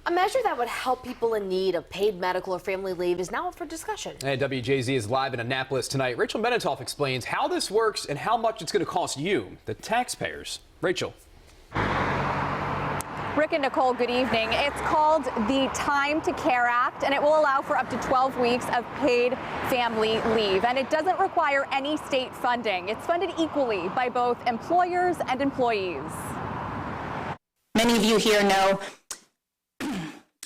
A measure that would help people in need of paid medical or family leave is now up for discussion. And WJZ is live in Annapolis tonight. Rachel Menitoff explains how this works and how much it's going to cost you, the taxpayers. Rachel. Rick and Nicole, good evening. It's called the Time to Care Act, and it will allow for up to 12 weeks of paid family leave. And it doesn't require any state funding. It's funded equally by both employers and employees. Many of you here know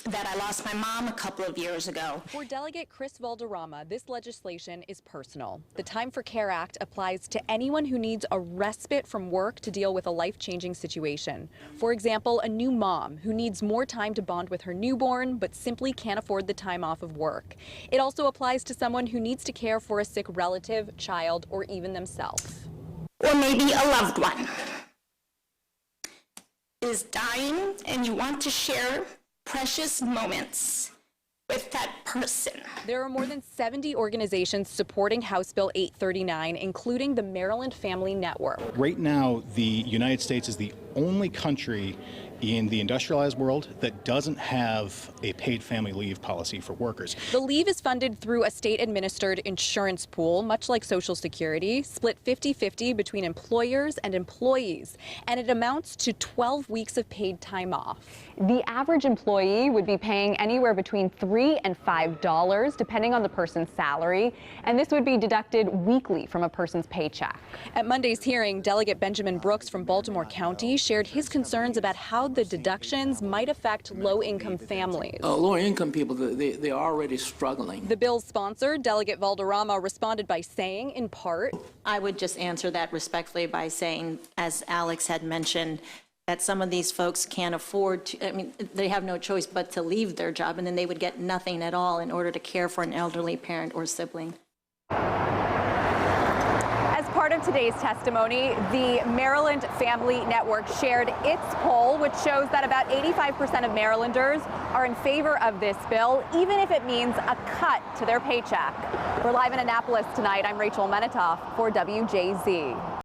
that I lost my mom a couple of years ago. For Delegate Chris Valderrama, this legislation is personal. The Time for Care Act applies to anyone who needs a respite from work to deal with a life-changing situation. For example, a new mom who needs more time to bond with her newborn but simply can't afford the time off of work. It also applies to someone who needs to care for a sick relative, child, or even themselves. Or maybe a loved one is dying and you want to share precious moments with that person. There are more than 70 organizations supporting House Bill 839, including the Maryland Family Network. Right now, the United States is the only country in the industrialized world that doesn't have a paid family leave policy for workers. The leave is funded through a state-administered insurance pool, much like Social Security, split 50-50 between employers and employees, and it amounts to 12 weeks of paid time off. The average employee would be paying anywhere between $3 and $5, depending on the person's salary, and this would be deducted weekly from a person's paycheck. At Monday's hearing, Delegate Benjamin Brooks from Baltimore County shared his concerns about how the deductions might affect low-income families. Lower-income people, they are already struggling. The bill's sponsor, Delegate Valderrama, responded by saying, in part, I would just answer that respectfully by saying, as Alex had mentioned, that some of these folks can't afford to, I mean, they have no choice but to leave their job, and then they would get nothing at all in order to care for an elderly parent or sibling. As part of today's testimony, the Maryland Family Network shared its poll, which shows that about 85% of Marylanders are in favor of this bill, even if it means a cut to their paycheck. We're live in Annapolis tonight. I'm Rachel Menitoff for WJZ.